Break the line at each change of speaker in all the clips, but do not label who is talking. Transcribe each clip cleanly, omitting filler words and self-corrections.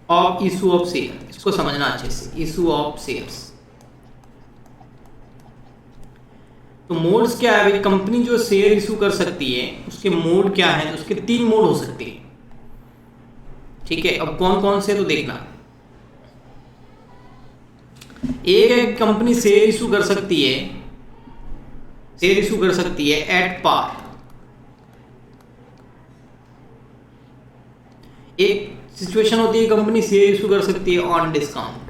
Of issue of share, इसको समझना अच्छे से, इशू ऑफ शेयर्स। तो मोड्स क्या है भाई, कंपनी जो शेयर इशू कर सकती है उसके मोड क्या है, तो उसके 3 मोड हो सकते हैं। ठीक है, अब कौन कौन से तो देखना। एक है कंपनी शेयर इशू कर सकती है, शेयर इशू कर सकती है एट पार। एक सिचुएशन होती है कंपनी शेयर इशू कर सकती है ऑन डिस्काउंट।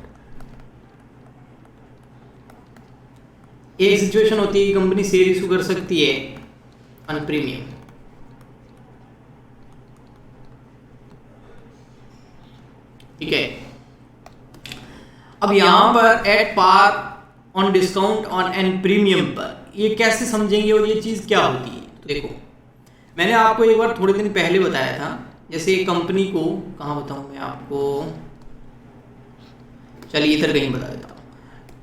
एक सिचुएशन होती है कंपनी शेयर इशू कर सकती है ऑन प्रीमियम। ठीक है, अब यहां पर at par, on discount, on and premium पर ये कैसे समझेंगे और ये चीज क्या होती है। तो देखो, मैंने आपको एक बार थोड़े दिन पहले बताया था, जैसे एक कंपनी को, कहाँ बताऊं मैं आपको, चलिए इधर कहीं बता देता हूँ।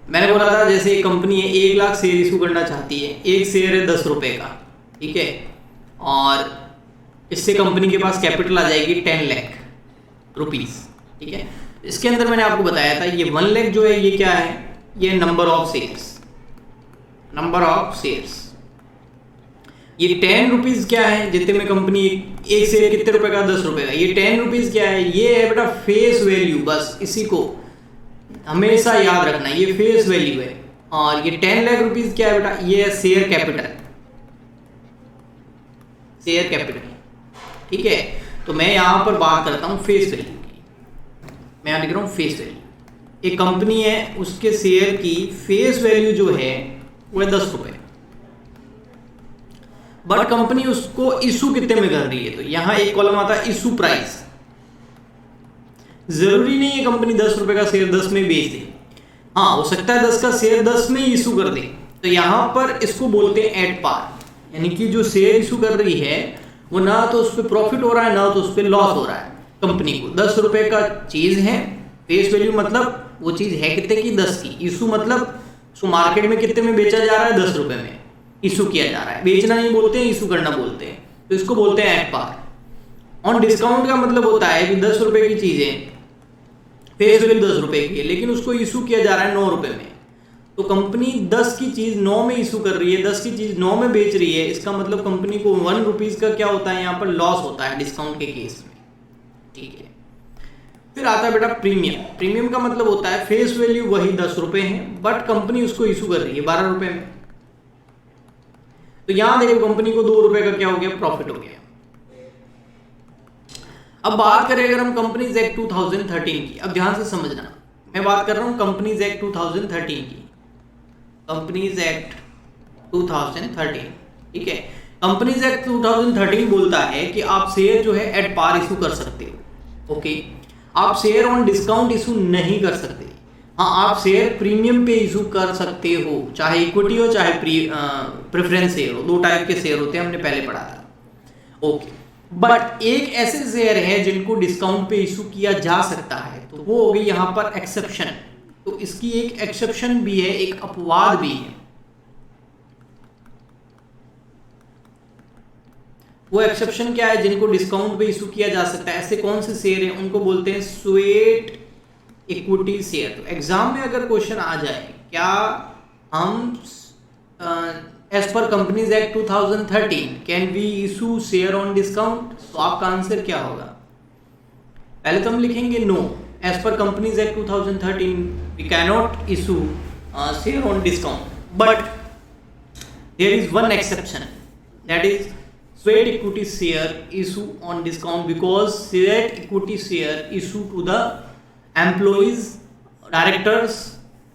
मैंने बोला था जैसे एक कंपनी है 1 लाख शेयर इशू करना चाहती है, एक शेयर है 10 रुपए का। ठीक है, और इससे कंपनी के पास कैपिटल आ जाएगी 10 लाख रुपीस। ठीक है, इसके अंदर मैंने आपको बताया था ये 1 लाख जो है ये क्या है, ये number of shares, number of shares. ये 10 रुपीज क्या है, जितने में कंपनी एक शेयर कितने रुपए का, 10 रुपए का। ये 10 रुपीज क्या है, ये है बेटा फेस वैल्यू, बस इसी को हमेशा याद रखना, ये फेस वैल्यू है। और ये 10 लाख रुपीज क्या है बेटा, ये है शेयर कैपिटल, शेयर कैपिटल। ठीक है, तो मैं यहां पर बात करता हूं फेस वैल्यू की, मैं यहां लिख रहा हूं फेस वैल्यू। एक कंपनी है उसके शेयर की फेस वैल्यू जो है वो है 10 रुपए, बट कंपनी उसको इशू कितने में कर रही है, तो यहां एक कॉलम आता है इशू प्राइस। जरूरी नहीं है कंपनी 10 रुपए का शेयर 10 में बेच दे, हाँ हो सकता है 10 का शेयर 10 में इशू कर दे। तो यहां पर इसको बोलते हैं एट पार, यानी कि जो शेयर इशू कर रही है वो ना तो उस पर प्रॉफिट हो रहा है ना तो उस पर लॉस हो रहा है। कंपनी को 10 रुपए का चीज है, फेस वैल्यू मतलब वो चीज है कितने की, 10 की। इशू मतलब उसको मार्केट में कितने में बेचा जा रहा है, 10 रुपए में इशू किया जा रहा है। बेचना नहीं बोलते हैं, इशू करना बोलते हैं, तो इसको बोलते हैं एट पार। ऑन डिस्काउंट का मतलब होता है कि 10 रुपए की चीजें फेस वैल्यू 10 रुपए की है लेकिन उसको इशू किया जा रहा है 9 रुपए में। तो कंपनी 10 की चीज 9 में इशू कर रही है, 10 की चीज 9 में बेच रही है, इसका मतलब कंपनी को 1 रुपीज का क्या होता है यहाँ पर, लॉस होता है डिस्काउंट के केस में। ठीक है, फिर आता है बेटा प्रीमियम। प्रीमियम का मतलब होता है फेस वैल्यू वही 10 रुपए है बट कंपनी उसको इशू कर रही है 12 रुपए में। तो यहां देखो कंपनी को 2 रुपए का क्या हो गया, प्रॉफिट हो गया। अब बात करें अगर हम कंपनीज एक्ट 2013 की, अब ध्यान से समझना, मैं बात कर रहा हूं कंपनीज एक्ट 2013 की, कंपनीज एक्ट 2013। ठीक है, कंपनीज एक्ट 2013 बोलता है कि आप शेयर जो है एट पार इशू कर सकते हो। ओके, आप शेयर ऑन डिस्काउंट इशू नहीं कर सकते। हाँ, आप शेयर प्रीमियम पे इशू कर सकते हो, चाहे इक्विटी हो चाहे प्रेफरेंस शेयर हो, 2 टाइप के शेयर होते हैं, हमने पहले पढ़ा था। ओके, बट एक ऐसे शेयर है जिनको डिस्काउंट पे इशू किया जा सकता है, तो वो हो गई यहां पर एक्सेप्शन। तो इसकी एक एक्सेप्शन भी है, एक अपवाद भी है। वो एक्सेप्शन क्या है, जिनको डिस्काउंट पे इशू किया जा सकता है, ऐसे कौन से शेयर हैं, उनको बोलते हैं स्वेट इक्विटी शेयर। तो एग्जाम में अगर क्वेश्चन आ जाए, क्या हम as per companies act 2013 can we issue share on discount, तो आपका आंसर क्या होगा। पहले तो हम लिखेंगे no, as per companies act 2013 we cannot issue share on discount, but there is one exception, that is sweat equity share issue on discount, because sweat equity share issue to the employees, directors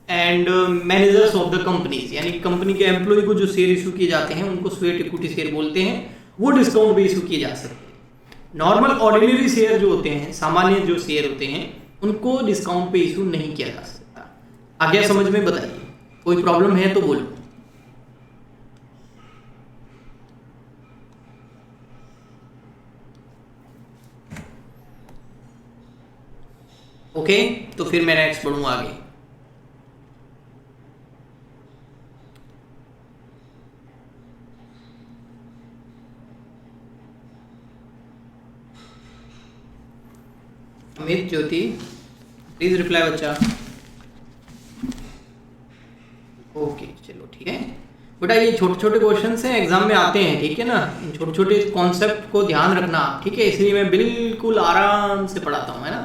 and managers of the companies, यानी company के employ को जो share issue किए जाते हैं उनको sweat equity share बोलते हैं, वो डिस्काउंट पे इशू किए जा सकते हैं। नॉर्मल ऑर्डिनरी शेयर जो होते हैं, सामान्य जो शेयर होते हैं, उनको डिस्काउंट पे इशू नहीं किया जा सकता। आगे समझ में बताइए, कोई प्रॉब्लम है तो बोलो। ओके, तो फिर मैं नेक्स्ट बढ़ूंगा आगे। अमित ज्योति प्लीज रिप्लाई बच्चा। ओके चलो ठीक है बेटा, ये छोटे छोटे क्वेश्चन हैं, एग्जाम में आते हैं, ठीक है ना। इन छोटे छोटे कॉन्सेप्ट को ध्यान रखना आप, ठीक है। इसलिए मैं बिल्कुल आराम से पढ़ाता हूँ, है ना,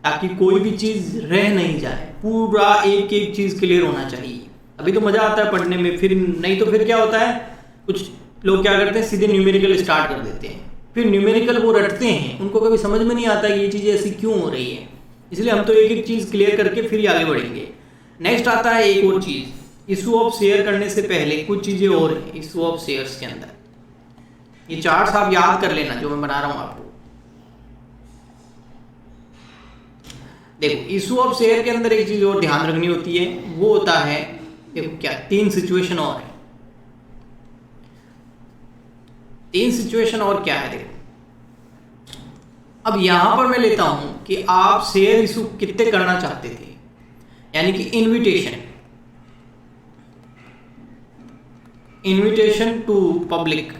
ताकि कोई भी चीज़ रह नहीं जाए, पूरा एक एक चीज़ क्लियर होना चाहिए। अभी तो मज़ा आता है पढ़ने में, फिर नहीं तो फिर क्या होता है, कुछ लोग क्या करते हैं सीधे न्यूमेरिकल स्टार्ट कर देते हैं, फिर न्यूमेरिकल वो रटते हैं, उनको कभी समझ में नहीं आता कि ये चीज़ें ऐसी क्यों हो रही है। इसलिए हम तो एक एक चीज़ क्लियर करके फिर ही आगे बढ़ेंगे। नेक्स्ट आता है एक और चीज़, इशू ऑफ शेयर करने से पहले कुछ चीज़ें और हैं इशू ऑफ शेयर्स के अंदर। ये चार्ट्स आप याद कर लेना जो मैं बना रहा हूँ आपको। देखो इशू ऑफ शेयर के अंदर एक चीज़ और ध्यान रखनी होती है, वो होता है, देखो क्या 3 सिचुएशन और है। 3 सिचुएशन और क्या है, देखो अब यहां पर मैं लेता हूं कि आप शेयर इशू कितने करना चाहते थे, यानी कि इनविटेशन टू पब्लिक।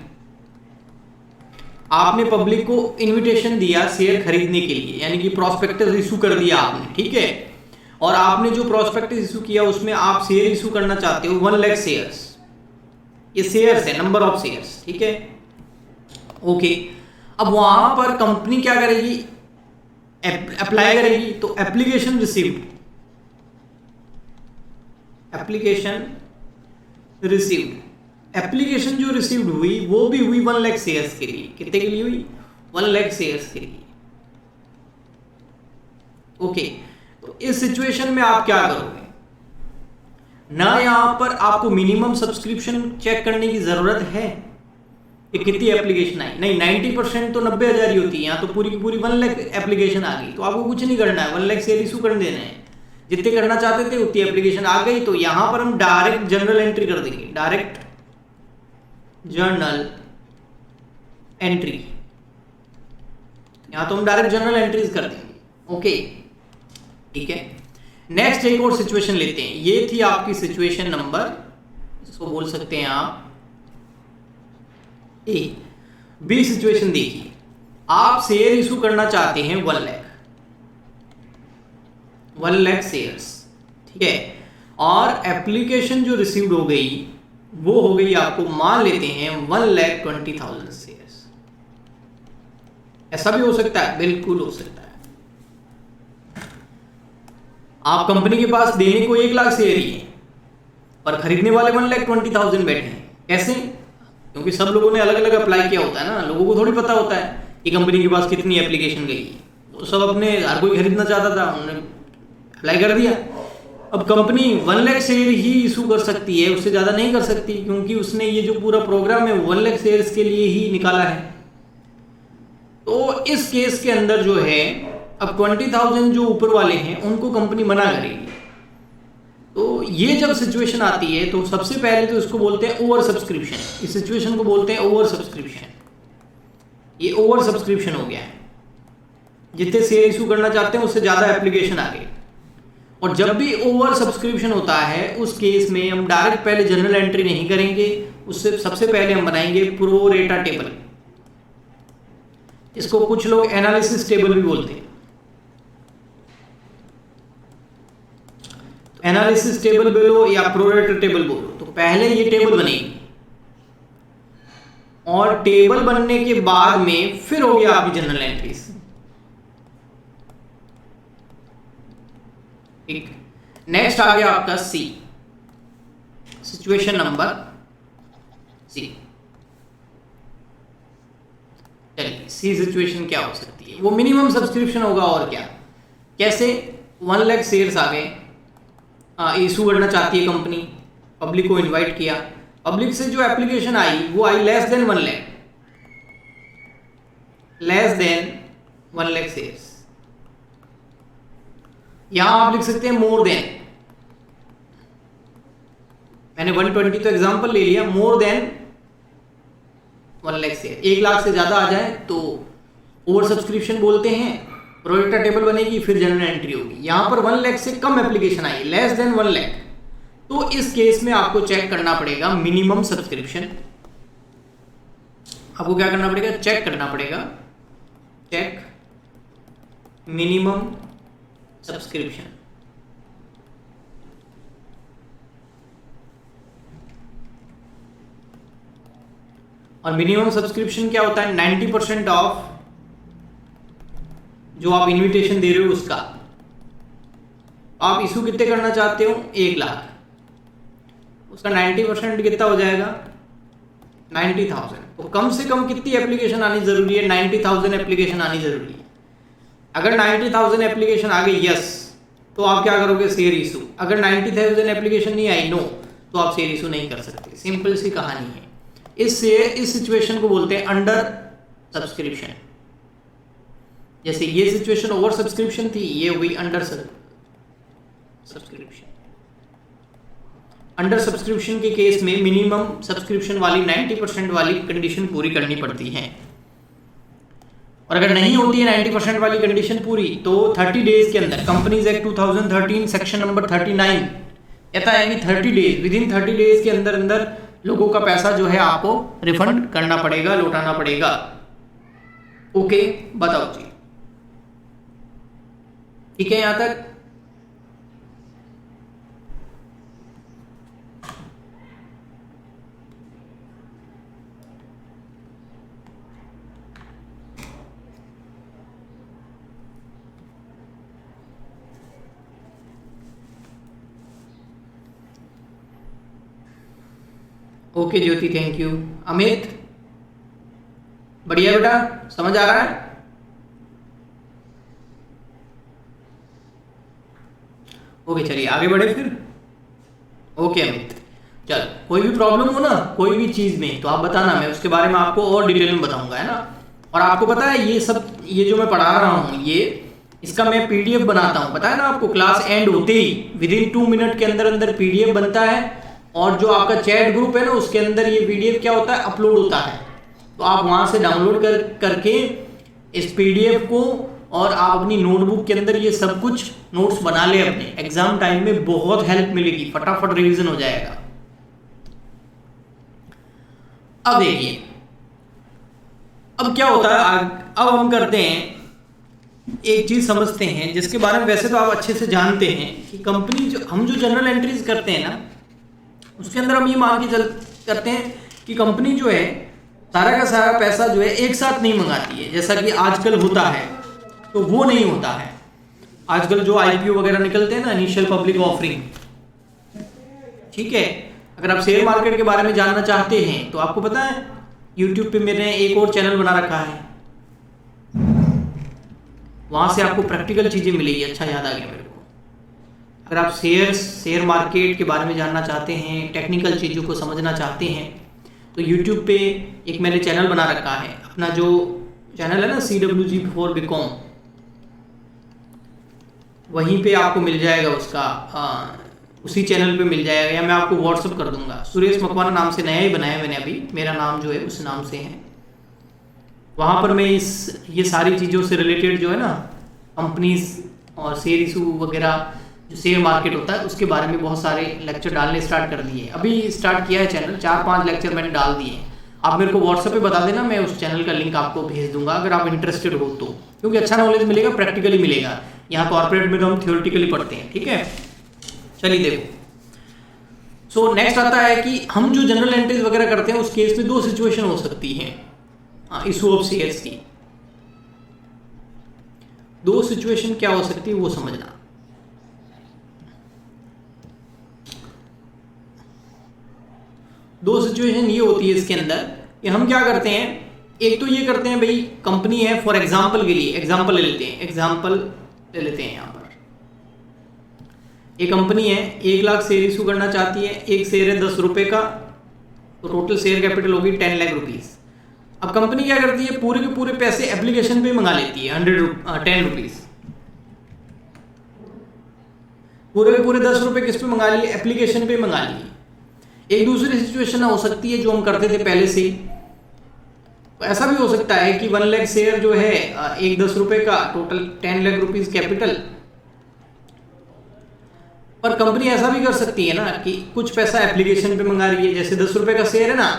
आपने पब्लिक को इनविटेशन दिया शेयर खरीदने के लिए, यानी कि प्रोस्पेक्टस इशू कर दिया आपने, ठीक है। और आपने जो प्रोस्पेक्टस इशू किया उसमें आप शेयर इशू करना चाहते हो 1 लाख शेयर्स। ये शेयर्स है, नंबर ऑफ शेयर्स, ठीक है, ओके। अब वहां पर कंपनी क्या करेगी, अप्लाई करेगी, तो एप्लीकेशन रिसीव्ड, एप्लीकेशन जो रिसीव्ड हुई वो भी हुई 1 लाख शेयर्स के लिए। कितने के लिए हुई, 1 लाख शेयर्स के लिए, ओके। तो इस सिचुएशन में आप क्या करोगे, ना यहां पर आपको मिनिमम सब्सक्रिप्शन चेक करने की जरूरत है कि कितनी एप्लीकेशन आई, नहीं 90% तो 90,000 ही होती है, यहाँ तो पूरी की पूरी 1 लाख एप्लीकेशन आ गई, तो आपको कुछ नहीं करना है, 1 लाख शेयर इशू कर देना है। जितने करना चाहते थे उतनी एप्लीकेशन आ गई, तो यहां पर हम डायरेक्ट जर्नल एंट्री कर देंगे, डायरेक्ट जर्नल एंट्री, यहां तो हम डायरेक्ट जर्नल एंट्रीज कर देंगे, ओके ठीक है। नेक्स्ट एक और सिचुएशन लेते हैं, ये थी आपकी सिचुएशन नंबर, इसको बोल सकते हैं आप ए। बी सिचुएशन देखिए, आप शेयर इशू करना चाहते हैं 1 लाख शेयर्स, ठीक है, और एप्लीकेशन जो रिसीव्ड हो गई वो हो गई आपको, मान लेते हैं 1,20,000 शेयर्स। ऐसा भी हो सकता है, बिल्कुल हो सकता है। आप कंपनी के पास देने को 1 लाख शेयर ही है, पर खरीदने वाले 1,20,000 बैठे हैं। कैसे, क्योंकि सब लोगों ने अलग अलग अप्लाई किया होता है ना, लोगों को थोड़ी पता होता है कि कंपनी के पास कितनी एप्लीकेशन गई है। वो सब अपने, हर कोई खरीदना चाहता था, उन्होंने अप्लाई कर दिया। अब कंपनी 1 लाख शेयर ही इशू कर सकती है, उससे ज़्यादा नहीं कर सकती, क्योंकि उसने ये जो पूरा प्रोग्राम है 1 लाख शेयर्स के लिए ही निकाला है। तो इस केस के अंदर जो है, अब 20,000 जो ऊपर वाले हैं उनको कंपनी मना करेगी। तो ये जब सिचुएशन आती है तो सबसे पहले तो इसको बोलते हैं ओवर सब्सक्रिप्शन, इस सिचुएशन को बोलते हैं ओवर सब्सक्रिप्शन। ये ओवर सब्सक्रिप्शन हो गया है, जितने शेयर इशू करना चाहते हैं उससे ज़्यादा एप्लीकेशन आ गई। और जब भी ओवर सब्सक्रिप्शन होता है उस केस में हम डायरेक्ट पहले जनरल एंट्री नहीं करेंगे, उससे सबसे पहले हम बनाएंगे प्रो रेटा टेबल। इसको कुछ लोग एनालिसिस टेबल भी बोलते हैं। एनालिसिस टेबल बोलो या प्रो रेटा टेबल बोलो, तो पहले ये टेबल बनेगी और टेबल बनने के बाद में फिर हो गया आपकी जनरल एंट्रीज, ठीक। नेक्स्ट आ गया आपका सी, सिचुएशन नंबर सी। चलिए सी सिचुएशन क्या हो सकती है, वो मिनिमम सब्सक्रिप्शन होगा, और क्या, कैसे, 1 लाख शेयर्स आ गए, इशू करना चाहती है कंपनी, पब्लिक को इनवाइट किया, पब्लिक से जो एप्लीकेशन आई वो आई less than 1 lakh, less than 1 lakh shares. यहां आप लिख सकते हैं मोर देन, मैंने 120 तो एग्जांपल ले लिया, more than 1 lakh share, 1 lakh से ज्यादा आ जाए तो ओवर सब्सक्रिप्शन बोलते हैं, प्रो रेटा टेबल बनेगी, फिर जनरल एंट्री होगी। यहां पर 1 लाख से कम एप्लीकेशन आई, लेस देन 1 लाख, तो इस केस में आपको चेक करना पड़ेगा मिनिमम सब्सक्रिप्शन। आपको क्या करना पड़ेगा, चेक करना पड़ेगा, चेक मिनिमम सब्सक्रिप्शन। और मिनिमम सब्सक्रिप्शन क्या होता है? 90% ऑफ जो आप इनविटेशन दे रहे हो उसका। आप इशू कितने करना चाहते हो? 1 लाख, उसका 90% कितना हो जाएगा? 90,000। तो कम से कम कितनी एप्लीकेशन आनी जरूरी है? 90,000 एप्लीकेशन आनी जरूरी है। अगर 90,000 एप्लीकेशन आ गई यस, तो आप क्या करोगे? Share issue. अगर 90,000 एप्लीकेशन नहीं आई नो, तो आप शेयर इशू नहीं कर सकते। सिंपल सी कहानी है। इस सिचुएशन को बोलते हैं अंडर सब्सक्रिप्शन। जैसे ये सिचुएशन ओवर सब्सक्रिप्शन थी, ये हुई अंडर सब्सक्रिप्शन। अंडर सब्सक्रिप्शन के केस में मिनिमम सब्सक्रिप्शन वाली 90% वाली कंडीशन पूरी करनी पड़ती है। और अगर नहीं होती है 90% वाली कंडीशन पूरी, तो 30 डेज के अंदर, कंपनीज एक्ट 2013 सेक्शन नंबर 39 कहता है कि 30 डेज, विद इन 30 डेज के अंदर अंदर लोगों का पैसा जो है आपको रिफंड करना पड़ेगा, लौटाना पड़ेगा। ओके, बताओ जी, ठीक है यहां तक? Okay Jyoti, thank you. Amit, बढ़िया बेटा, समझ आ रहा है? ओके चलिए आगे बढ़े फिर। ओके अमित, चल कोई भी प्रॉब्लम हो ना कोई भी चीज में, तो आप बताना, मैं उसके बारे में आपको और डिटेल में बताऊंगा, है ना। और आपको पता है ये सब, ये जो मैं पढ़ा रहा हूँ, ये इसका मैं पीडीएफ बनाता हूँ, पता है ना आपको। क्लास एंड होते ही विद इन 2 मिनट के अंदर अंदर पीडीएफ बनता है, और जो आपका चैट ग्रुप है ना उसके अंदर ये पीडीएफ क्या होता है? अपलोड होता है। तो आप वहां से डाउनलोड करके इस पीडीएफ को, और आप अपनी नोटबुक के अंदर ये सब कुछ नोट्स बना ले अपने, एग्जाम टाइम में बहुत हेल्प मिलेगी, फटाफट रिवीजन हो जाएगा। अब देखिए, अब क्या होता है, अब हम करते हैं, एक चीज समझते हैं जिसके बारे में वैसे तो आप अच्छे से जानते हैं कि कंपनी जो, हम जो जनरल एंट्रीज करते हैं ना, उसके अंदर हम ये मान के चल करते हैं कि कंपनी जो है सारा का सारा पैसा जो है एक साथ नहीं मंगाती है, जैसा कि आजकल होता है, तो वो नहीं होता है। आजकल जो आईपीओ वगैरह निकलते हैं ना, इनिशियल पब्लिक ऑफरिंग, ठीक है। अगर आप शेयर मार्केट के बारे में जानना चाहते हैं तो आपको पता है यूट्यूब पे मैंने एक और चैनल बना रखा है, वहां से आपको प्रैक्टिकल चीजें मिलेगी। अच्छा याद आ गया मेरे को। अगर आप शेयर मार्केट के बारे में जानना चाहते हैं, टेक्निकल चीज़ों को समझना चाहते हैं, तो यूट्यूब पे एक मैंने चैनल बना रखा है। अपना जो चैनल है ना CWG फॉर बीकॉम, वहीं पे आपको मिल जाएगा उसका, उसी चैनल पे मिल जाएगा, या मैं आपको व्हाट्सअप कर दूंगा। सुरेश मकवाना नाम से नया ही बनाया मैंने अभी, मेरा नाम जो है उस नाम से है। वहाँ पर मैं ये सारी चीज़ों से रिलेटेड जो है ना, कंपनीज और शेयर इशू वगैरह, जो शेयर मार्केट होता है उसके बारे में बहुत सारे लेक्चर डालने स्टार्ट कर दिए। अभी स्टार्ट किया है चैनल, 4-5 लेक्चर मैंने डाल दिए। आप मेरे को व्हाट्सएप पे बता देना, मैं उस चैनल का लिंक आपको भेज दूंगा अगर आप इंटरेस्टेड हो तो, क्योंकि अच्छा नॉलेज मिलेगा, प्रैक्टिकली मिलेगा। यहाँ कॉर्पोरेट में तो हम थ्योरेटिकली पढ़ते हैं, ठीक है। चलिए देखो, सो नेक्स्ट आता है कि हम जो जनरल एंट्रीज वगैरह करते हैं उस केस में 2 सिचुएशन हो सकती हैं इशू ऑफ शेयर्स की। 2 सिचुएशन क्या हो सकती है वो समझना। दो सिचुएशन ये होती है इसके अंदर कि हम क्या करते हैं, एक तो ये करते हैं भाई, कंपनी है, फॉर एग्जांपल के लिए एग्जांपल ले लेते हैं यहाँ पर एक कंपनी है, 1 लाख शेयर इशू करना चाहती है, एक शेयर है 10 रुपए का, तो टोटल शेयर कैपिटल होगी 10 लाख रुपीज। अब कंपनी क्या करती है, पूरे के पूरे पैसे एप्लीकेशन पे मंगा लेती है 10 रुपीज, पूरे के पूरे 10 रुपए किस पे मंगा लिए, एप्लीकेशन पे मंगा लिए। एक दूसरी सिचुएशन हो सकती है जो हम करते थे पहले से, तो ऐसा भी हो सकता है कि 1 लाख शेयर जो है, एक 10 रुपए का, टोटल 10 लाख रुपीज कैपिटल। पर कंपनी ऐसा भी कर सकती है ना कि कुछ पैसा एप्लीकेशन पे मंगा रही है, जैसे 10 रुपए का शेयर है ना,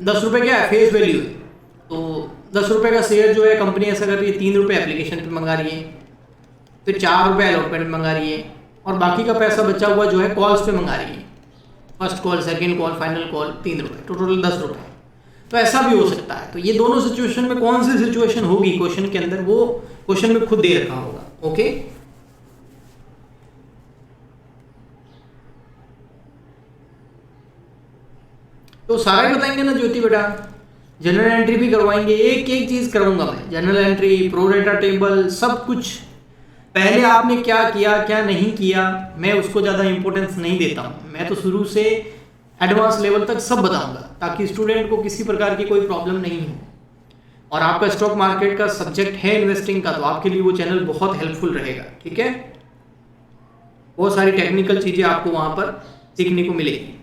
10 रुपए क्या है, फेस वैल्यू है, तो ₹10 का शेयर जो है कंपनी ऐसा कर रही है, ₹3 एप्लीकेशन पे मंगा रही है, फिर ₹4 अलॉटमेंट में मंगा रही है, और बाकी का पैसा बचा हुआ जो है कॉल्स पे मंगा रही है, first call, second call, final call, ₹3, तो टोटल ₹10। तो ऐसा भी हो सकता है। तो ये दोनों सिचुएशन में कौन सी सिचुएशन होगी क्वेश्चन के अंदर, वो क्वेश्चन में खुद दे रखा होगा। ओके, तो सारा ही बताएंगे ना ज्योति बेटा, जनरल एंट्री भी करवाएंगे, एक एक चीज कराऊंगा मैं, जनरल एंट्री, प्रो रेटा टेबल, सब कुछ। पहले आपने क्या किया क्या नहीं किया मैं उसको ज़्यादा इंपॉर्टेंस नहीं देता हूँ, मैं तो शुरू से एडवांस लेवल तक सब बताऊंगा ताकि स्टूडेंट को किसी प्रकार की कोई प्रॉब्लम नहीं हो। और आपका स्टॉक मार्केट का सब्जेक्ट है इन्वेस्टिंग का, तो आपके लिए वो चैनल बहुत हेल्पफुल रहेगा। ठीक है, बहुत सारी टेक्निकल चीज़ें आपको वहाँ पर सीखने को मिलेगी।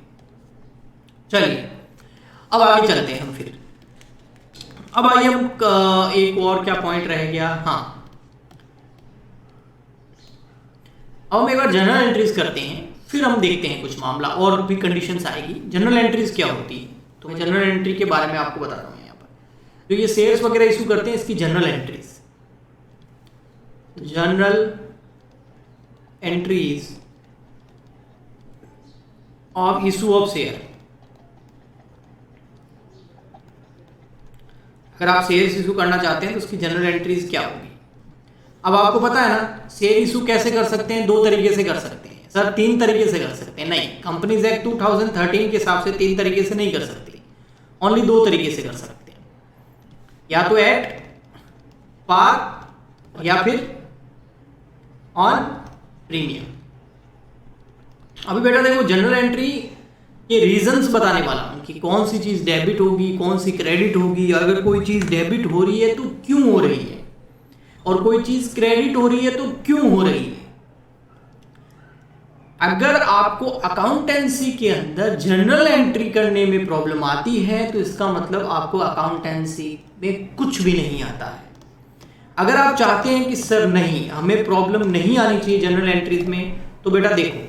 चलिए अब आगे चलते हैं हम फिर। अब आइए हम एक और क्या पॉइंट रह गया, हाँ, अब हम एक बार जनरल एंट्रीज करते हैं, फिर हम देखते हैं कुछ मामला और भी कंडीशंस आएगी। जनरल एंट्रीज क्या होती है, तो मैं जनरल एंट्री के बारे में आपको बताता हूँ। यहाँ पर जो ये शेयर्स वगैरह इशू करते हैं, इसकी general entries, general entries of issue of share. अगर आप शेयर्स इशू करना चाहते हैं तो उसकी जनरल एंट्रीज क्या होगी। अब आपको पता है ना, शेयर इशू कैसे कर सकते हैं, 2 तरीके से कर सकते हैं। सर 3 तरीके से कर सकते हैं, नहीं, कंपनीज एक्ट 2013 के हिसाब से 3 तरीके से नहीं कर सकती, ओनली 2 तरीके से कर सकते हैं, या तो एट पार या फिर ऑन प्रीमियम। अभी बेटा देखो, जनरल एंट्री के रीजंस बताने वाला हूं कि कौन सी चीज डेबिट होगी, कौन सी क्रेडिट होगी, अगर कोई चीज डेबिट हो रही है तो क्यों हो रही है, और कोई चीज क्रेडिट हो रही है तो क्यों हो रही है। अगर आपको अकाउंटेंसी के अंदर जनरल एंट्री करने में प्रॉब्लम आती है तो इसका मतलब आपको अकाउंटेंसी में कुछ भी नहीं आता है। अगर आप चाहते हैं कि सर नहीं, हमें प्रॉब्लम नहीं आनी चाहिए जनरल एंट्रीज में, तो बेटा देखो,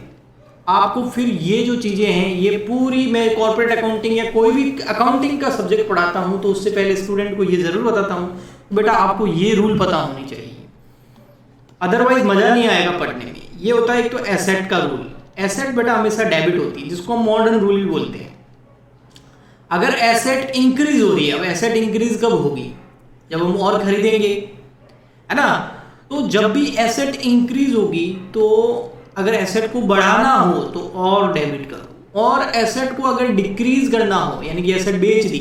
आपको फिर ये जो चीजें हैं, ये पूरी, मैं कॉर्पोरेट अकाउंटिंग या कोई भी अकाउंटिंग का सब्जेक्ट पढ़ाता हूं तो उससे पहले स्टूडेंट को ये जरूर बताता हूं, बेटा आपको ये रूल पता होनी चाहिए, अदरवाइज मजा नहीं आएगा पढ़ने में। ये होता है एक तो एसेट का रूल। एसेट बेटा हमेशा डेबिट होती है, जिसको हम मॉडर्न रूल भी बोलते हैं। अगर एसेट इंक्रीज हो रही है, अब एसेट इंक्रीज कब होगी, जब हम और खरीदेंगे, है ना। तो जब भी एसेट इंक्रीज होगी, तो अगर एसेट को बढ़ाना हो तो और डेबिट करो, और एसेट को अगर डिक्रीज करना हो, यानी कि एसेट बेच दी,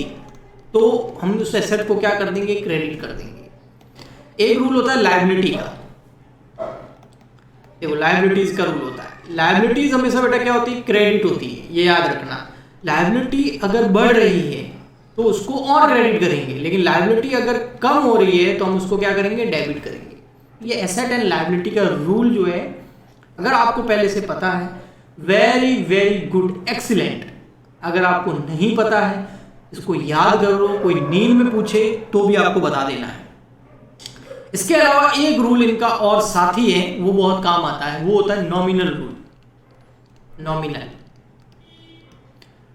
तो हम उस एसेट को क्या कर देंगे, क्रेडिट कर देंगे। एक रूल होता है लायबिलिटी का, देखो लायबिलिटीज का रूल होता है। लायबिलिटीज हमेशा बेटा क्या होती है, क्रेडिट होती है, ये याद रखना। लायबिलिटी अगर बढ़ रही है तो उसको और क्रेडिट करेंगे, लेकिन लायबिलिटी अगर कम हो रही है तो हम उसको क्या करेंगे, डेबिट करेंगे। ये एसेट एंड लायबिलिटी का रूल जो है, अगर आपको पहले से पता है, वेरी वेरी गुड, एक्सीलेंट। अगर आपको नहीं पता है, इसको याद करो, कोई नींद में पूछे तो भी आपको बता देना है। इसके अलावा एक रूल इनका और साथी है, वो बहुत काम आता है, वो होता है नॉमिनल रूल।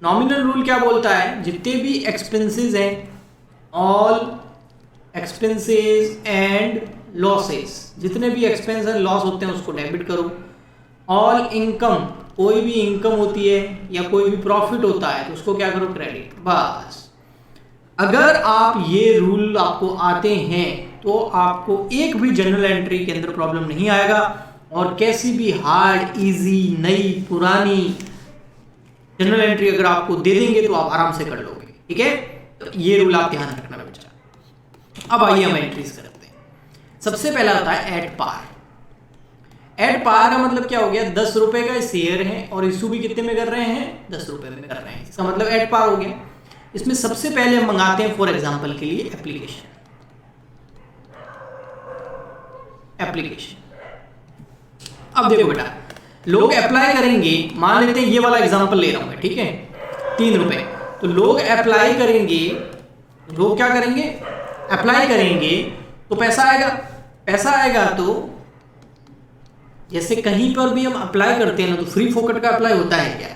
नॉमिनल रूल क्या बोलता है, जितने भी एक्सपेंसेस हैं, ऑल एक्सपेंसेस एंड लॉसेस, जितने भी एक्सपेंस एंड लॉस होते हैं उसको डेबिट करो। ऑल इनकम, कोई भी इनकम होती है या कोई भी प्रॉफिट होता है तो उसको क्या करो, क्रेडिट। बस अगर आप ये रूल आपको आते हैं तो आपको एक भी जनरल एंट्री के अंदर प्रॉब्लम नहीं आएगा, और कैसी भी हार्ड, इजी, नई, पुरानी जनरल एंट्री अगर आपको दे देंगे तो आप आराम से कर लोगे। ठीक है, तो ये रूल आप ध्यान रखना बेटा। अब आइए हम एंट्रीज करते हैं। सबसे पहला होता है एट पार। एट पार का मतलब क्या हो गया, ₹10 का शेयर है और इशू भी कितने में कर रहे हैं, ₹10 में कर रहे हैं, इसका मतलब एट पार हो गया। इसमें सबसे पहले हम मंगाते हैं फॉर एग्जांपल के लिए एप्लीकेशन। अब देखो बेटा, लोग अप्लाई करेंगे, मान लेते हैं ये वाला एग्जांपल ले रहा हूं मैं, ठीक है, ₹3, तो लोग अप्लाई करेंगे, लोग क्या करेंगे, अप्लाई करेंगे तो पैसा आएगा। पैसा आएगा तो जैसे कहीं पर भी हम अप्लाई करते हैं ना, तो फ्री फोकट का अप्लाई होता है क्या,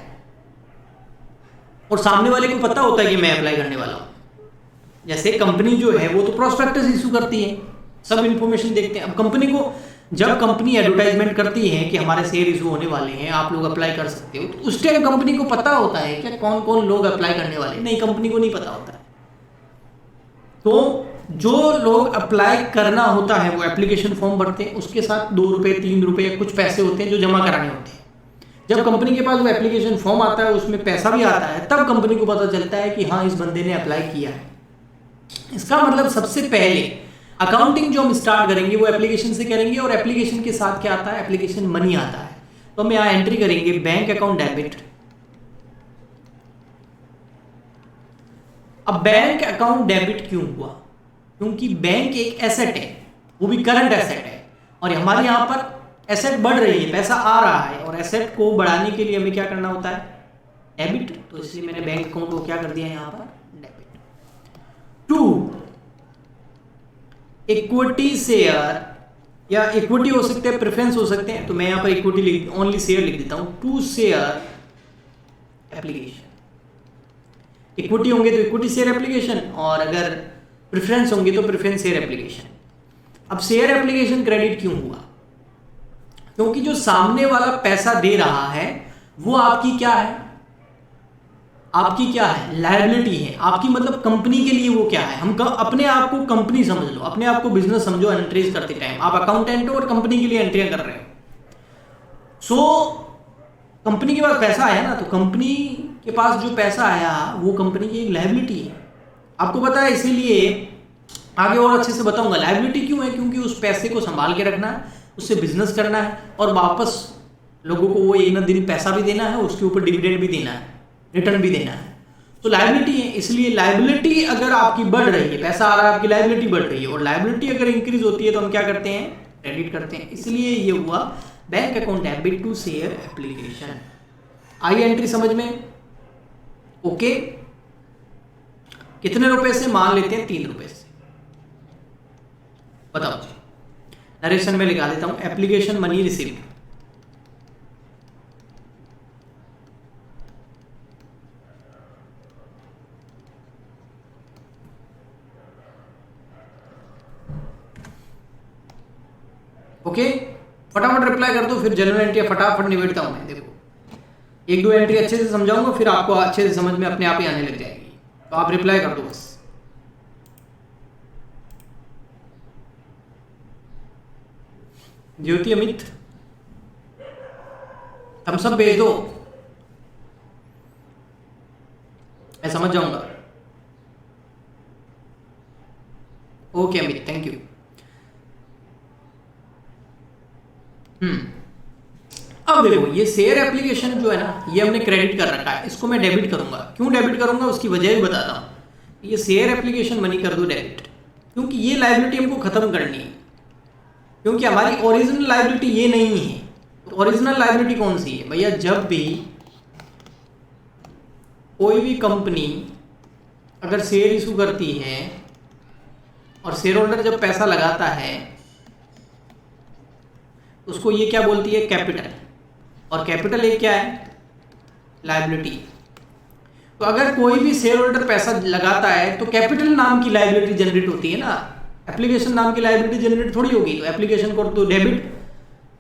और सामने वाले को पता होता है कि मैं अप्लाई करने वाला हूं, जैसे कंपनी जो है वो तो प्रोस्पेक्टस इशू करती है, सब इन्फॉर्मेशन देखते हैं। अब कंपनी को, जब कंपनी एडवर्टाइजमेंट करती है कि हमारे शेयर इशू होने वाले हैं, आप लोग अप्लाई कर सकते हो, तो उस टाइम कंपनी को पता होता है क्या कौन कौन लोग अप्लाई करने वाले? नहीं, कंपनी को नहीं पता होता है। तो जो लोग अप्लाई करना होता है वो एप्लीकेशन फॉर्म भरते हैं, उसके साथ 2 रुपये 3 रुपये कुछ पैसे होते हैं जो जमा कराने होते हैं। जब कंपनी के पास वो एप्लीकेशन फॉर्म आता है, उसमें पैसा भी आता है, तब कंपनी को पता चलता है कि हाँ इस बंदे ने अप्लाई किया है। इसका मतलब सबसे पहले अकाउंटिंग जो हम स्टार्ट करेंगे वो एप्लीकेशन से करेंगे, और एप्लीकेशन के साथ क्या आता है? एप्लीकेशन मनी आता है। तो हम यहाँ एंट्री करेंगे बैंक अकाउंट डेबिट। अब बैंक अकाउंट डेबिट क्यों हुआ? क्योंकि बैंक एक एसेट है, वो भी करंट एसेट है, और हमारे यहाँ पर एसेट बढ़ रही है, पैसा आ रहा है, और एसेट को बढ़ाने के लिए हमें क्या करना होता है? डेबिट। तो इसलिए मैंने बैंक अकाउंट को क्या कर दिया यहाँ पर? डेबिट। 2 इक्विटी शेयर, या इक्विटी हो सकते हैं, प्रेफरेंस हो सकते हैं, तो मैं यहाँ पर इक्विटी लिख, ओनली शेयर लिख देता हूँ। 2 शेयर एप्लीकेशन। इक्विटी होंगे तो इक्विटी शेयर एप्लीकेशन, और अगर प्रेफरेंस होंगे तो प्रेफरेंस शेयर एप्लीकेशन। अब शेयर एप्लीकेशन क्रेडिट क्यों हुआ? क्योंकि जो सामने वाला पैसा दे रहा है वो आपकी क्या है? आपकी क्या है? लायबिलिटी है आपकी। मतलब कंपनी के लिए वो क्या है? हम अपने आप को कंपनी समझ लो, अपने आप को बिजनेस समझो। एंट्रीज करते टाइम आप अकाउंटेंट हो और कंपनी के लिए एंट्रियां कर रहे हो। कंपनी के पास पैसा आया ना, तो कंपनी के पास जो पैसा आया वो कंपनी की एक लायबिलिटी है, आपको पता है। इसीलिए आगे और अच्छे से बताऊंगा लायबिलिटी क्यों है। क्योंकि उस पैसे को संभाल के रखना है, उससे बिजनेस करना है, और वापस लोगों को वो एक ना दिन पैसा भी देना है, उसके ऊपर डिविडेंड भी देना है, रिटर्न भी देना है। तो लायबिलिटी है। इसलिए लायबिलिटी अगर आपकी बढ़ रही है, पैसा आ रहा है, आपकी लायबिलिटी बढ़ रही है, और लायबिलिटी अगर इंक्रीज होती है तो हम क्या करते हैं? क्रेडिट करते हैं। इसलिए ये हुआ bank account debit to share application. आई एंट्री समझ में? ओके। कितने रुपए से? मान लेते हैं 3 रुपए से। बताओ जी, नरेशन में लिखा देता हूं एप्लीकेशन मनी रिसीव्ड। ओके, फटाफट रिप्लाई कर दो, फिर जनरल एंट्री फटाफट निबेड़ता हूं मैं। देखो 1-2 एंट्री अच्छे से समझाऊंगा, फिर आपको अच्छे से समझ में अपने आप ही आने लग जाएगी। तो आप रिप्लाई कर दो बस। ज्योति, अमित, हम सब भेज दो, मैं समझ जाऊंगा। Okay Amit, thank you. अब देखो ये शेयर एप्लीकेशन जो है ना, ये हमने क्रेडिट कर रखा है, इसको मैं डेबिट करूंगा। क्यों डेबिट करूंगा उसकी वजह भी बताता हूं। ये शेयर एप्लीकेशन मनी कर दो डेबिट, क्योंकि ये लायबिलिटी हमको खत्म करनी है। क्योंकि हमारी ओरिजिनल लायबिलिटी ये नहीं है। तो ओरिजिनल लायबिलिटी कौन सी है भैया? जब भी कोई भी कंपनी अगर शेयर इशू करती है और शेयर होल्डर जब पैसा लगाता है, उसको ये क्या बोलती है? कैपिटल। और कैपिटल एक क्या है? लायबिलिटी। तो अगर कोई भी शेयर होल्डर पैसा लगाता है तो कैपिटल नाम की लायबिलिटी जनरेट होती है ना, एप्लीकेशन नाम की लायबिलिटी जनरेट थोड़ी होगी। तो एप्लीकेशन को तो डेबिट,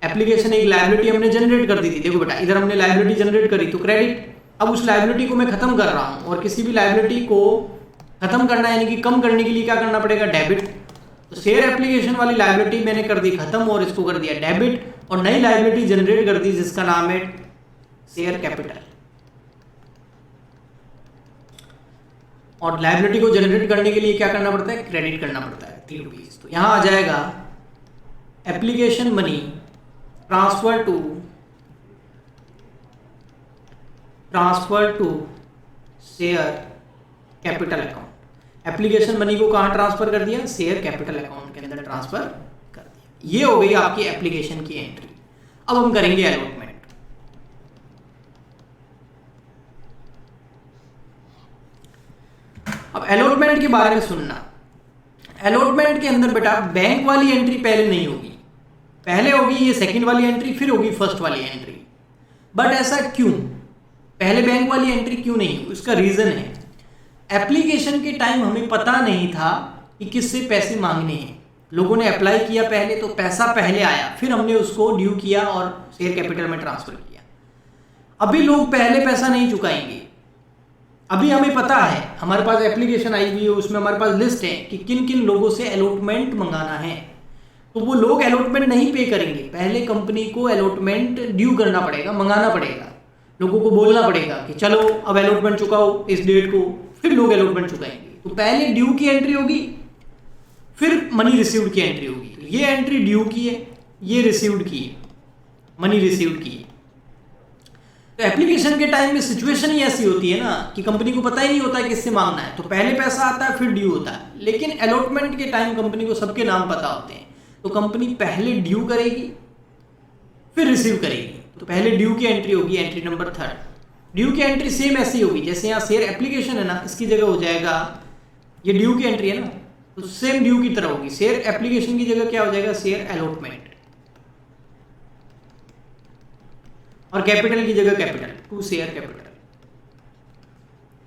एप्लीकेशन एक लायबिलिटी हमने जनरेट कर दी थी। देखो बेटा, इधर हमने लायबिलिटी जनरेट करी तो क्रेडिट। अब उस लायबिलिटी को मैं खत्म कर रहा हूं, और किसी भी लायबिलिटी को खत्म करना यानी कि कम करने के लिए क्या करना पड़ेगा? डेबिट। तो शेयर एप्लीकेशन वाली लायबिलिटी मैंने कर दी खत्म, और इसको कर दिया डेबिट, और नई लायबिलिटी जनरेट कर दी जिसका नाम है शेयर कैपिटल। और लायबिलिटी को जनरेट करने के लिए क्या करना पड़ता है? क्रेडिट करना पड़ता है 3 रुपीज। तो यहां आ जाएगा application money transfer to share capital account. Application money को कहां ट्रांसफर कर दिया? शेयर कैपिटल अकाउंट के अंदर ट्रांसफर कर दिया। ये हो गई आपकी एप्लीकेशन की एंट्री। अब हम करेंगे अलॉटमेंट। अब अलॉटमेंट के बारे में सुनना। अलॉटमेंट के अंदर बेटा बैंक वाली एंट्री पहले नहीं होगी, पहले होगी ये सेकंड वाली एंट्री, फिर होगी फर्स्ट वाली एंट्री। बट ऐसा क्यों? पहले बैंक वाली एंट्री क्यों नहीं? उसका रीजन है, एप्लीकेशन के टाइम हमें पता नहीं था कि किससे पैसे मांगने हैं। लोगों ने अप्लाई किया पहले, तो पैसा पहले आया, फिर हमने उसको ड्यू किया और शेयर कैपिटल में ट्रांसफर किया। अभी लोग पहले पैसा नहीं चुकाएंगे। अभी हमें पता है, हमारे पास एप्लीकेशन आई हुई है, उसमें हमारे पास लिस्ट है कि किन किन लोगों से अलॉटमेंट मंगाना है। तो वो लोग अलॉटमेंट नहीं पे करेंगे, पहले कंपनी को अलॉटमेंट ड्यू करना पड़ेगा, मंगाना पड़ेगा, लोगों को बोलना पड़ेगा कि चलो अब अलॉटमेंट चुकाओ इस डेट को, फिर लोग अलॉटमेंट चुकाएंगे। तो पहले ड्यू की एंट्री होगी, फिर मनी रिसीव्ड की एंट्री होगी। ये एंट्री ड्यू की है, ये रिसीव्ड की है, मनी रिसीव्ड की है। तो एप्लीकेशन के टाइम में सिचुएशन ही ऐसी होती है ना कि कंपनी को पता ही नहीं होता है किससे मांगना है, तो पहले पैसा आता है फिर ड्यू होता है। लेकिन अलॉटमेंट के टाइम कंपनी को सबके नाम पता होते हैं, तो कंपनी पहले ड्यू करेगी फिर रिसीव करेगी। तो पहले ड्यू की एंट्री होगी, एंट्री नंबर 3। ड्यू की एंट्री सेम ऐसी होगी जैसे यहाँ शेयर एप्लीकेशन है ना, इसकी जगह हो जाएगा, ये ड्यू की एंट्री है ना, तो सेम ड्यू की तरह होगी। शेयर एप्लीकेशन की जगह क्या हो जाएगा, शेयर अलॉटमेंट, और कैपिटल की जगह कैपिटल, टू शेयर कैपिटल।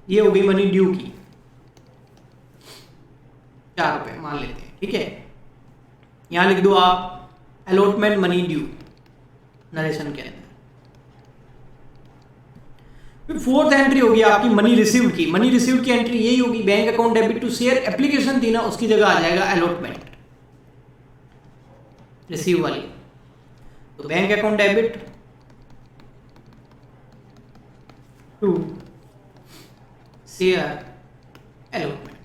ये हो गई मनी ड्यू की, 4 रुपए मान लेते हैं, ठीक है। यहां लिख दो आप अलॉटमेंट मनी ड्यू नरेशन के अंदर। फिर 4th एंट्री होगी आपकी मनी रिसीव्ड की। मनी रिसीव्ड की एंट्री यही होगी, bank account debit to share application थी ना, उसकी जगह आ जाएगा अलॉटमेंट रिसीव वाली। तो bank account debit to share allotment,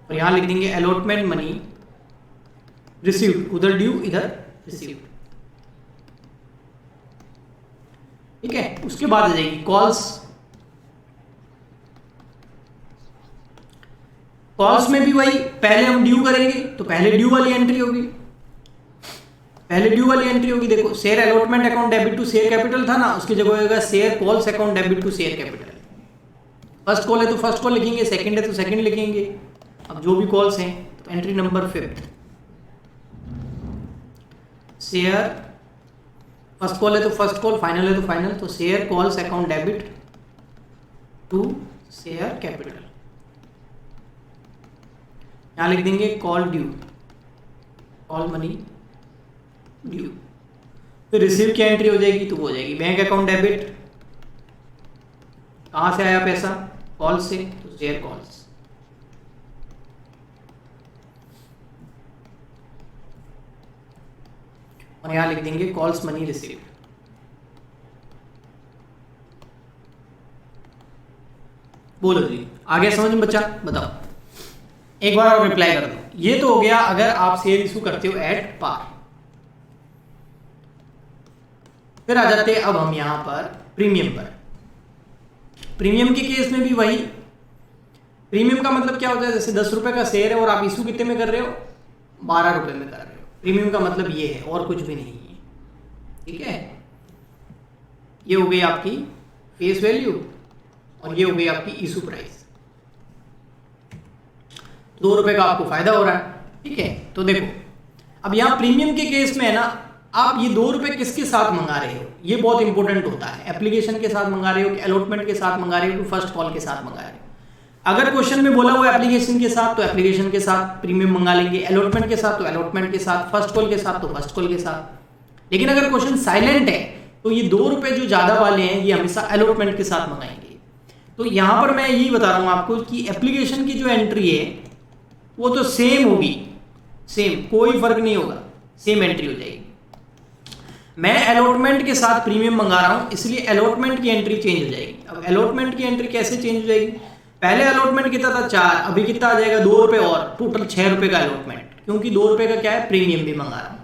और यहां लिख देंगे अलॉटमेंट मनी रिसीव्ड, उधर ड्यू इधर रिसीव्ड, ठीक है। उसके बाद आ जाएगी कॉल्स। कॉल्स में भी वही, पहले हम ड्यू करेंगे तो पहले ड्यू वाली एंट्री होगी, पहले ड्यू वाली एंट्री होगी। देखो share allotment account debit to share capital था ना, उसकी जगह होगा share calls account debit to share capital. First call है तो फर्स्ट कॉल लिखेंगे, सेकंड है तो सेकंड लिखेंगे। अब जो भी कॉल्स हैं, तो entry number 5 share, first call है तो फर्स्ट कॉल, फाइनल है तो फाइनल, तो share calls account debit to share capital. यहां लिख देंगे call due, call money due. फिर रिसीव की एंट्री हो जाएगी, तो वो हो जाएगी बैंक अकाउंट डेबिट, कहां से आया पैसा, कॉल से, तो शेयर कॉल्स। और यहां लिख देंगे कॉल्स मनी रिसीव्ड। बोलो जी, आगे समझ में बच्चा, बताओ एक बार और रिप्लाई कर दो। ये तो हो गया अगर आप शेयर इशू करते हो एट पार। फिर आ जाते हैं अब हम यहां पर प्रीमियम पर। प्रीमियम के केस में भी वही, प्रीमियम का मतलब क्या होता है, जैसे 10 रुपए का शेयर है और आप इशू कितने में कर रहे हो, 12 रुपए में कर रहे हो। प्रीमियम का मतलब ये है और कुछ भी नहीं है, ठीक है। ये हो गई आपकी फेस वैल्यू और ये हो गई आपकी इशू प्राइस। 2 रुपए का आपको फायदा हो रहा है, ठीक है। तो देखो अब यहाँ प्रीमियम के केस में है ना, आप ये 2 रुपए किसके साथ मंगा रहे हो, ये बहुत इंपॉर्टेंट होता है। एप्लीकेशन के साथ मंगा रहे हो कि अलॉटमेंट के साथ मंगा रहे हो कि फर्स्ट कॉल के साथ मंगा रहे हो। अगर क्वेश्चन में बोला हुआ एप्लीकेशन के साथ, तो एप्लीकेशन के साथ प्रीमियम मंगा लेंगे, अलॉटमेंट के साथ तो अलॉटमेंट के साथ, फर्स्ट कॉल के साथ तो फर्स्ट कॉल के साथ। लेकिन अगर क्वेश्चन साइलेंट है तो ये 2 रुपए जो ज्यादा वाले हैं ये हमेशा अलॉटमेंट के साथ मंगाएंगे। तो यहां पर मैं यही बता रहा हूं आपको कि एप्लीकेशन की जो एंट्री है वो तो सेम होगी, सेम, कोई फर्क नहीं होगा, सेम एंट्री हो जाएगी। मैं अलॉटमेंट के साथ प्रीमियम मंगा रहा हूं, इसलिए अलॉटमेंट की एंट्री चेंज हो जाएगी। अब अलॉटमेंट की एंट्री कैसे चेंज हो जाएगी, पहले अलॉटमेंट कितना था 4, अभी कितना आ जाएगा 2 रुपए और टोटल 6 रुपए का अलॉटमेंट, क्योंकि 2 रुपए का क्या है, प्रीमियम भी मंगा रहा हूं।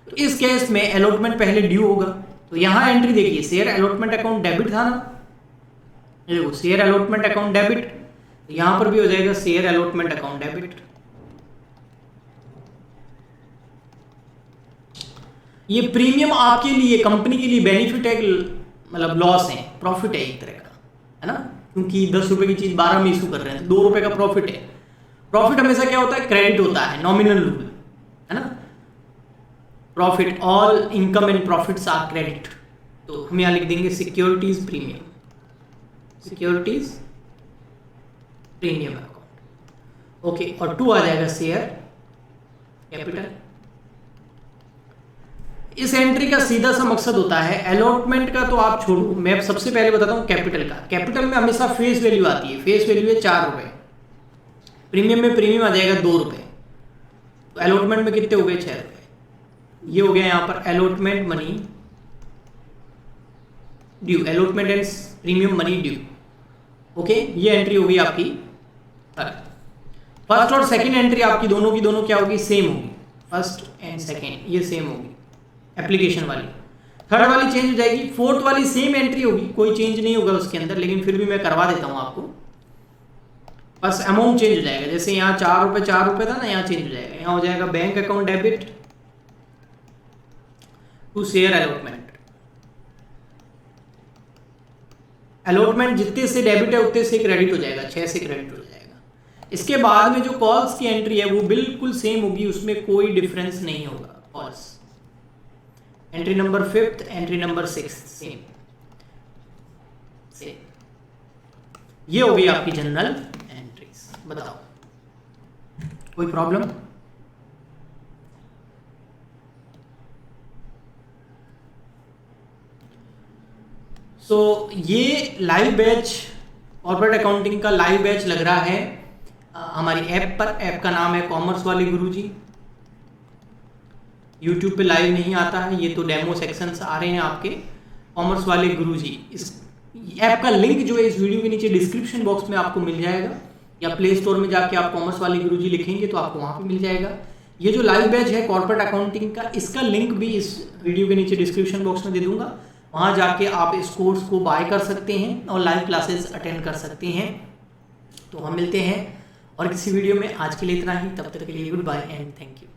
तो इस केस में अलॉटमेंट पहले ड्यू होगा। तो यहां एंट्री देखिए, शेयर अलॉटमेंट अकाउंट डेबिट था ना, देखो शेयर अलॉटमेंट अकाउंट डेबिट, तो यहां पर भी हो जाएगा शेयर अलॉटमेंट अकाउंट डेबिट। ये प्रीमियम आपके लिए, कंपनी के लिए बेनिफिट है, मतलब लॉस है, प्रॉफिट है एक तरह का, है ना, क्योंकि 10 रुपए की चीज 12 में इशू कर रहे हैं, 2 रुपए का प्रॉफिट है। प्रॉफिट हमेशा क्या होता है, क्रेडिट होता है, नॉमिनल रूल है ना, profit, all income and profits are credit. तो हम यहां लिख देंगे securities premium, securities premium account. Okay, और 2 आ जाएगा शेयर कैपिटल। इस एंट्री का सीधा सा मकसद होता है, अलॉटमेंट का तो आप छोड़ो, मैं सबसे पहले बताता हूँ कैपिटल का। कैपिटल में हमेशा फेस वैल्यू आती है, फेस वैल्यू है 4 रुपए, प्रीमियम में प्रीमियम आ जाएगा 2 रुपए, तो अलॉटमेंट में कितने हो गए 6 रुपए। ये हो गया यहाँ पर allotment money due, allotment and premium money due. Okay, ये एंट्री होगी आपकी। फर्स्ट और सेकंड एंट्री आपकी दोनों की दोनों क्या होगी, सेम होगी, फर्स्ट एंड सेकंड ये सेम होगी एप्लीकेशन वाली। थर्ड वाली चेंज हो जाएगी, फोर्थ वाली सेम एंट्री होगी, कोई चेंज नहीं होगा उसके अंदर, लेकिन फिर भी मैं करवा देता हूं आपको, बस अमाउंट चेंज हो जाएगा। जैसे यहाँ 4 रुपए था ना, यहाँ चेंज हो जाएगा, यहाँ हो जाएगा bank account debit to share allotment. Allotment जितने से डेबिट है उतने से क्रेडिट हो जाएगा, 6 से क्रेडिट हो जाएगा। इसके बाद में जो कॉल्स की एंट्री है वो बिल्कुल सेम होगी, उसमें कोई डिफरेंस नहीं होगा। Calls entry number 5th, entry number 6th same. ये हो गई आपकी जनरल एंट्रीज। बताओ कोई प्रॉब्लम? ये लाइव बैच, कॉर्पोरेट अकाउंटिंग का लाइव बैच लग रहा है हमारी ऐप पर। ऐप का नाम है कॉमर्स वाले गुरुजी। यूट्यूब पे लाइव नहीं आता है, ये तो डेमो सेक्शंस आ रहे हैं आपके। कॉमर्स वाले गुरुजी, इस ऐप का लिंक जो है इस वीडियो के नीचे डिस्क्रिप्शन बॉक्स में आपको मिल जाएगा, या प्ले स्टोर में जाके आप कॉमर्स वाले गुरुजी लिखेंगे तो आपको वहाँ पे मिल जाएगा। ये जो लाइव बैच है कॉर्पोरेट अकाउंटिंग का, इसका लिंक भी इस वीडियो के नीचे डिस्क्रिप्शन बॉक्स में दे दूंगा। वहाँ जाके आप इस कोर्स को बाय कर सकते हैं और लाइव क्लासेस अटेंड कर सकते हैं। तो हम मिलते हैं और किसी वीडियो में। आज के लिए इतना ही, तब तक के लिए goodbye and thank you.